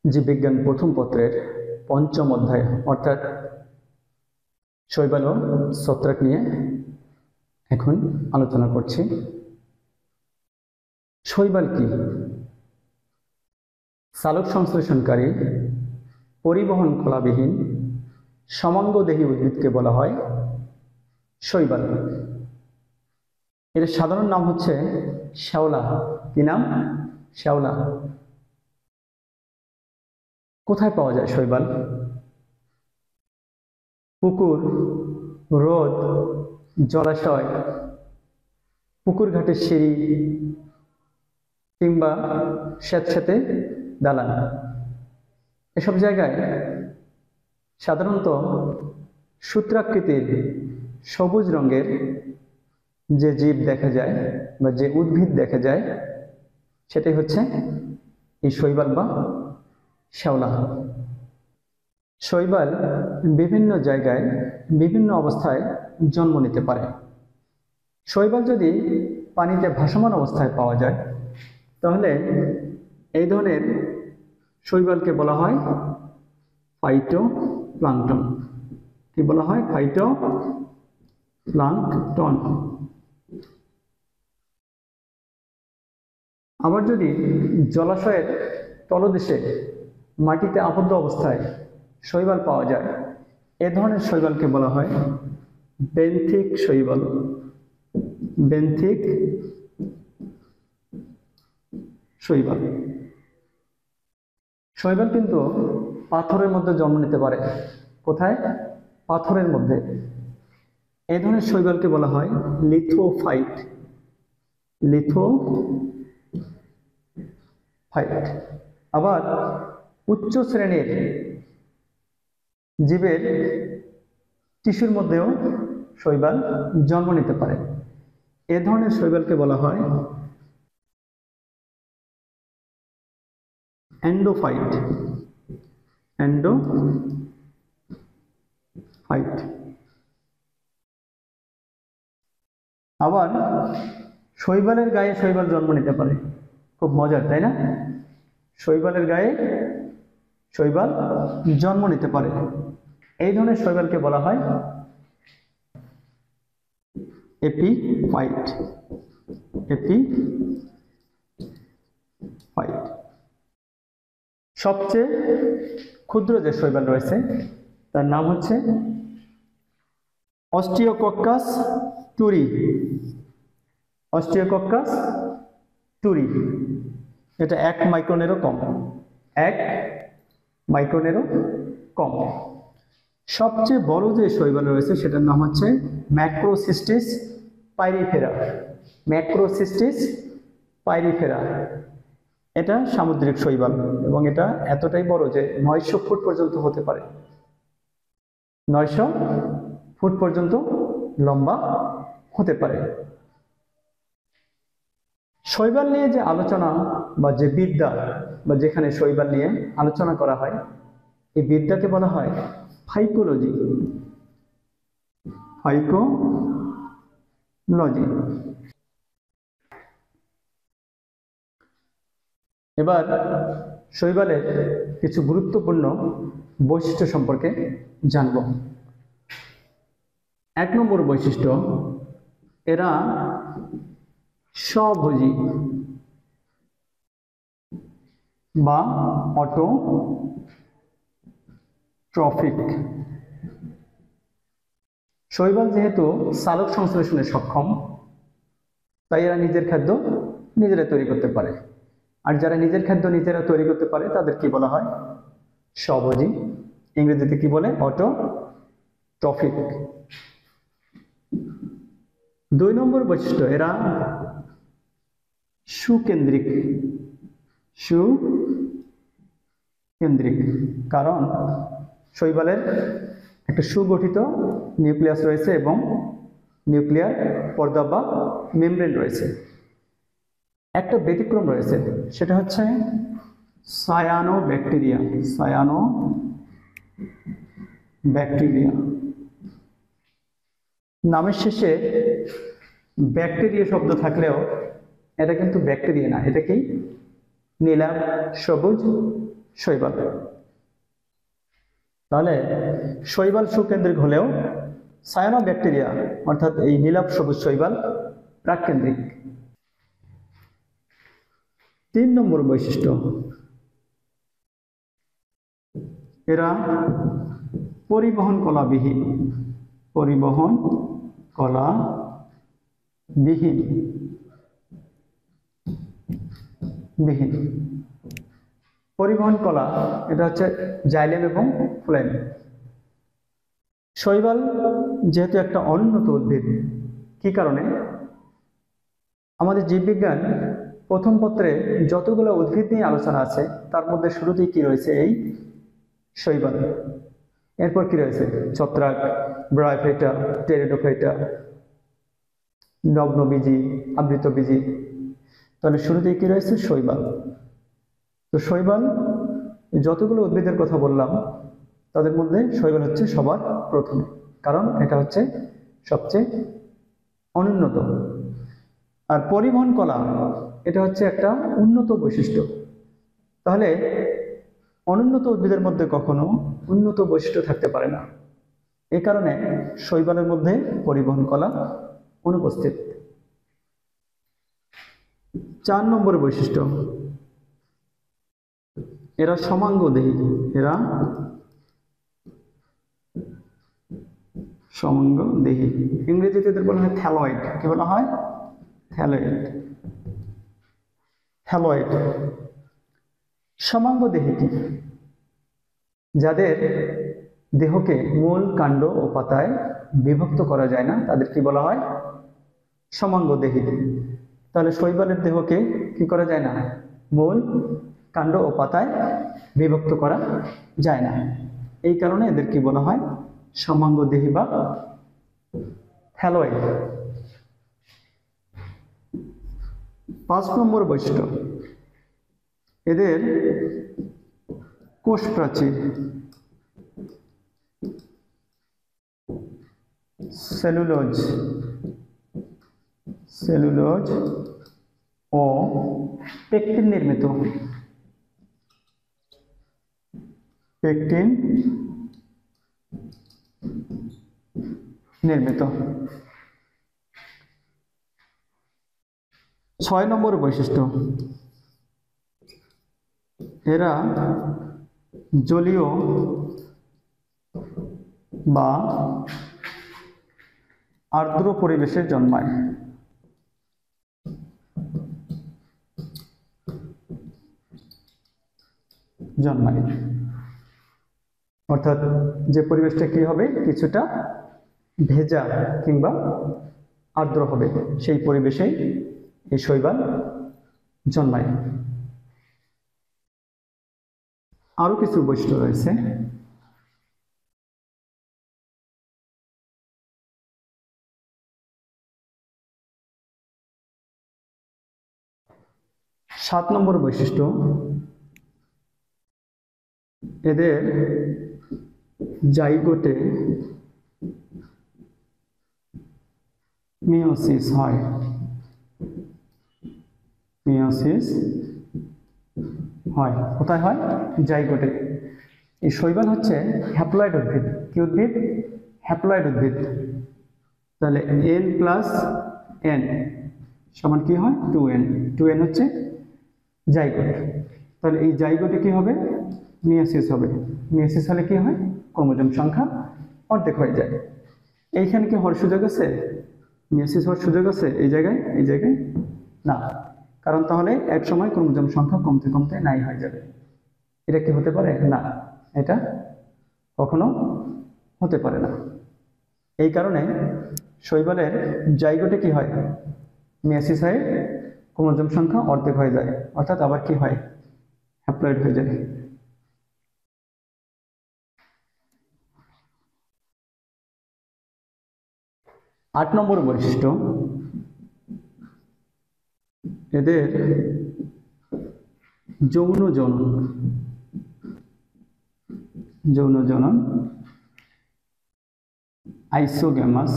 জীববিজ্ঞান প্রথম পত্রের পঞ্চম অধ্যায় অর্থাৎ শৈবাল ও ছত্রাক নিয়ে এখন আলোচনা করছি। শৈবাল কি? সালোক সংশ্লেষণকারী পরিবহন কলাবিহীন সমাঙ্গদেহী উদ্ভিদকে বলা হয় শৈবাল। এর সাধারণ নাম হচ্ছে শ্যাওলা। কি নাম? শ্যাওলা। কোথায় পাওয়া যায় শৈবাল? পুকুর, হ্রদ, জলাশয়, পুকুর ঘাটের সিঁড়ি কিংবা স্যাঁতস্যাঁতে দালান, এসব জায়গায় সাধারণত সূত্রাকৃতির সবুজ রঙের যে জীব দেখা যায় বা যে উদ্ভিদ দেখা যায় সেটাই হচ্ছে এই শৈবাল বা শ্যাওলা। শৈবাল বিভিন্ন জায়গায় বিভিন্ন অবস্থায় জন্ম নিতে পারে। শৈবাল যদি পানিতে ভাসমান অবস্থায় পাওয়া যায় তাহলে এই ধরনের শৈবালকে বলা হয় ফাইটোপ্লাঙ্কটন। কি বলা হয়? ফাইটোপ্লাঙ্কটন। আবার যদি জলাশয়ের তলদেশে মাটিতে আবদ্ধ অবস্থায় শৈবাল পাওয়া যায় এ ধরনের শৈবালকে বলা হয় বেন্থিক শৈবাল। বেন্থিক শৈবাল। শৈবাল কিন্তু পাথরের মধ্যে জন্ম নিতে পারে। কোথায়? পাথরের মধ্যে। এই ধরনের শৈবালকে বলা হয় লিথোফাইট। লিথোফাইট। আবার উচ্চ শ্রেণীর জীবের টিস্যুর মধ্যেও শৈবাল জন্ম নিতে পারে। এ ধরনের শৈবালকে বলা হয় এন্ডোফাইট। এন্ডোফাইট। আবার শৈবালের গায়ে শৈবাল জন্ম নিতে পারে। খুব মজার, তাই না? শৈবালের গায়ে শৈবাল জন্ম নিতে পারে। এই ধরনের শৈবালকে বলা হয় এপিফাইট। এপিফাইট। সবচেয়ে ক্ষুদ্র যে শৈবাল রয়েছে তার নাম হচ্ছে অস্টিওকক্কাস টুরি। অস্টিওকক্কাস টুরি। এটা 1 মাইক্রনেরও কম। 1 মাইক্রনেরও কম। সবচেয়ে বড় যে শৈবাল রয়েছে সেটার নাম হচ্ছে ম্যাক্রোসিস্টিস পাইরিফেরা। ম্যাক্রোসিস্টিস পাইরিফেরা। এটা সামুদ্রিক শৈবাল এবং এটা এতটাই বড় যে 900 ফুট পর্যন্ত হতে পারে। 900 ফুট পর্যন্ত লম্বা হতে পারে। শৈবাল নিয়ে যে আলোচনা বা যে বিদ্যা বা যেখানে শৈবাল নিয়ে আলোচনা করা হয় এই বিদ্যাকে বলা হয় ফাইকোলজি। ফাইকোলজি। এবার শৈবালের কিছু গুরুত্বপূর্ণ বৈশিষ্ট্য সম্পর্কে জানব। 1 নম্বর বৈশিষ্ট্য, এরা স্বভোজী বা অটোট্রফিক। শৈবাল যেহেতু সালোক সংশ্লেষণে সক্ষম তাই এরা নিজের খাদ্য নিজেরা তৈরি করতে পারে। আর যারা নিজের খাদ্য নিজেরা তৈরি করতে পারে তাদের কি বলা হয়? স্বভোজী। ইংরেজিতে কি বলে? অটোট্রফিক। 2 নম্বর বৈশিষ্ট্য, এরা সুকেন্দ্রিক। সুকেন্দ্রিক কারণ শৈবালের একটা সুগঠিত নিউক্লিয়াস রয়েছে এবং নিউক্লিয়ার পর্দা বা মেমব্রেন রয়েছে। একটা ব্যতিক্রম রয়েছে, সেটা হচ্ছে সায়ানোব্যাকটেরিয়া। সায়ানোব্যাকটেরিয়া। নামের শেষে ব্যাকটেরিয়া শব্দ থাকলেও এটা কিন্তু ব্যাকটেরিয়া না। এটা কি? নীলাভ সবুজ শৈবাল। তাহলে শৈবাল সুকেন্দ্রিক হলেও সায়ানোব্যাকটেরিয়া অর্থাৎ এই নীলাভ সবুজ শৈবাল প্রাককেন্দ্রিক। 3 নম্বর বৈশিষ্ট্য, এরা পরিবহন কলাবিহীন। পরিবহন কলাবিহীন বিহীন। পরিবহন কলা এটা হচ্ছে জাইলেম এবং ফ্লোয়েম। শৈবাল যেহেতু একটা অনুন্নত উদ্ভিদ, কি কারণে? আমাদের জীববিজ্ঞান প্রথম পত্রে যতগুলো উদ্ভিদ নিয়ে আলোচনা আছে তার মধ্যে শুরুতেই কি রয়েছে? এই শৈবাল। এরপর কি রয়েছে? ছত্রাক, ব্রায়োফাইটা, টেরিডোফাইটা, নগ্নবীজি, আবৃতবীজি। তাহলে শুরুতেই কি রয়েছে? শৈবাল। তো শৈবাল যতগুলো উদ্ভিদের কথা বললাম তাদের মধ্যে শৈবাল হচ্ছে সবার প্রথমে, কারণ এটা হচ্ছে সবচেয়ে অনুন্নত। আর পরিবহন কলা এটা হচ্ছে একটা উন্নত বৈশিষ্ট্য। তাহলে অনুন্নত উদ্ভিদের মধ্যে কখনো উন্নত বৈশিষ্ট্য থাকতে পারে না, এ কারণে শৈবালের মধ্যে পরিবহন কলা অনুপস্থিত। 4 নম্বর বৈশিষ্ট্য, এরা সমাঙ্গদেহী। এরা সমাঙ্গদেহী। ইংরেজিতে এদের বলা হয় থ্যালয়েড। কি বলা হয়? থ্যালয়েড। থ্যালয়েড সমাঙ্গদেহী কি? যাদের দেহকে মূল, কাণ্ড ও পাতায় বিভক্ত করা যায় না তাদের কি বলা হয়? সমাঙ্গদেহী। তাহলে শৈবালের দেহকে কি করা যায় না? মূল, কাণ্ড ও পাতায় বিভক্ত করা যায় না, এই কারণে এদের কি বলা হয়? সমাঙ্গদেহী বা থ্যালয়েড। 5 নম্বর বৈশিষ্ট্য, এদের কোষ প্রাচীর সেলুলোজ ও পেকটিন নির্মিত। পেকটিন নির্মিত। 6 নম্বর বৈশিষ্ট্য, এরা জলীয় বা আর্দ্র পরিবেশে জন্মায়। অর্থাৎ যে পরিবেশটা কি হবে? কিছুটা ভেজা কিংবা আর্দ্র হবে, সেই পরিবেশেই এই শৈবাল জন্মায়। আরো কিছু বৈশিষ্ট্য রয়েছে। সাত নম্বর বৈশিষ্ট্য, এদের জাইগোটে মিয়োসিস হয়। মিয়োসিস হয় কোথায় হয়? জাইগোটে। এই শৈবাল হচ্ছে হ্যাপ্লয়েড উদ্ভিদ। কি উদ্ভিদ? হ্যাপ্লয়েড উদ্ভিদ। তাহলে n প্লাস n সমান কি হয়? 2n। 2n হচ্ছে জাইগোট। তাহলে এই জাইগোটে কি হবে? মিয়োসিস হবে। মিয়োসিস হলে কি হয়? ক্রোমোজোম সংখ্যা অর্ধেক হয়ে যায়। এইখানে কি হওয়ার সুযোগ আছে? মিয়োসিস হওয়ার সুযোগ আছে এই জায়গায়? এই জায়গায় না, কারণ তাহলে এক সময় ক্রোমোজোম সংখ্যা কমতে কমতে নাই হয়ে যাবে। এটা কি হতে পারে? না, এটা কখনো হতে পারে না। এই কারণে শৈবালের জাইগোটে কি হয়? মিয়োসিস হয়ে ক্রোমোজোম সংখ্যা অর্ধেক হয়ে যায়, অর্থাৎ আবার কি হয়? হ্যাপ্লয়েড হয়ে যায়। আট নম্বর বৈশিষ্ট্য, এদের যৌন জনন আইসোগ্যামাস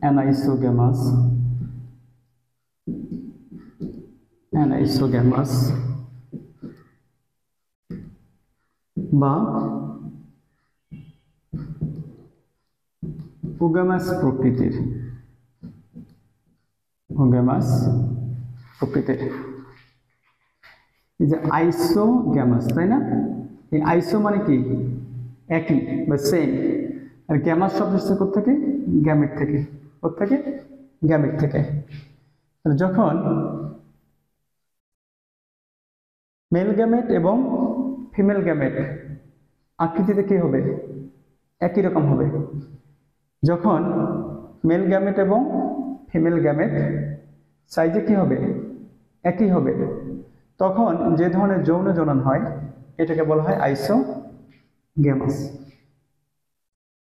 অ্যানাইসোগ্যামাস অ্যানাইসোগ্যামাস বা ওগ্যামাস প্রকৃতির, ওগ্যামাস প্রকৃতির। এই যে আইসোগ্যামাস, তাই না? এই আইসো মানে কি? একই বা সেম। আর গ্যামাস শব্দ হচ্ছে কোত্থেকে? গ্যামেট থেকে। কোত্থেকে? গ্যামেট থেকে। যখন মেল গ্যামেট এবং ফিমেল গ্যামেট আকৃতিতে কি হবে? একই রকম হবে। যখন মেল গ্যামেট এবং ফিমেল গ্যামেট সাইজে কি হবে? একই হবে। তখন যে ধরনের যৌন জনন হয় এটাকে বলা হয় আইসোগ্যামাস।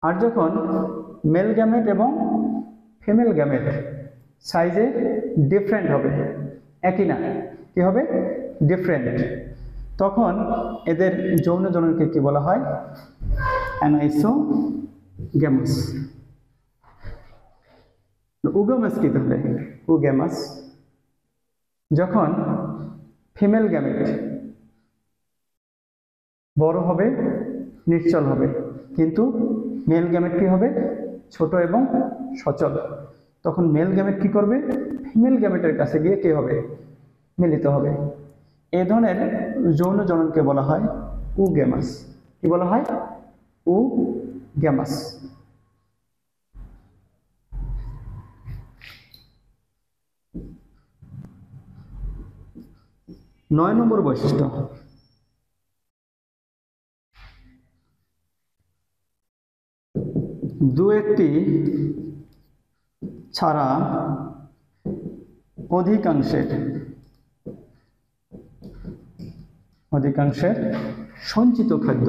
আর যখন মেল গ্যামেট এবং ফিমেল গ্যামেট সাইজে ডিফারেন্ট হবে, একই না, কি হবে? ডিফারেন্ট, তখন এদের যৌন জননকে কি বলা হয়? অ্যানাইসোগ্যামাস। ওগ্যামাস কি তাহলে? ওগ্যামাস যখন ফিমেল গ্যামেট বড় হবে, নিশ্চল হবে, কিন্তু মেল গ্যামেট কি হবে? ছোট এবং সচল। তখন মেল গ্যামেট কি করবে? ফিমেল গ্যামেটের কাছে গিয়ে কি হবে? মিলিত হবে। এই ধরনের যৌন জননকে বলা হয় ওগ্যামাস। কি বলা হয়? ওগ্যামাস। 9 নম্বর বৈশিষ্ট্য, দু একটি ছাড়া অধিকাংশের সঞ্চিত খাদ্য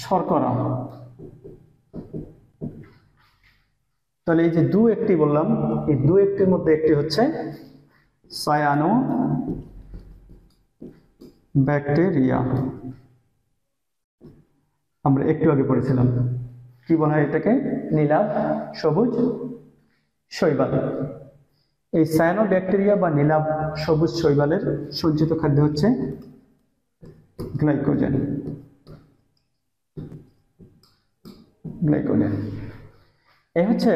শর্করা। তাহলে এই যে দু একটি বললাম, এই দু একটির মধ্যে একটি হচ্ছে সায়ানো ব্যাকটেরিয়া। আমরা একটু আগে পড়েছিলাম, কি বলা হয় এটাকে? নীলাভ সবুজ শৈবাল। এই সায়ানো ব্যাকটেরিয়া বা নীলাভ সবুজ শৈবালের সঞ্চিত খাদ্য হচ্ছে গ্লাইকোজেন। গ্লাইকোজেন এই হচ্ছে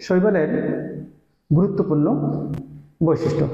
শৈবালের গুরুত্বপূর্ণ বৈশিষ্ট্য।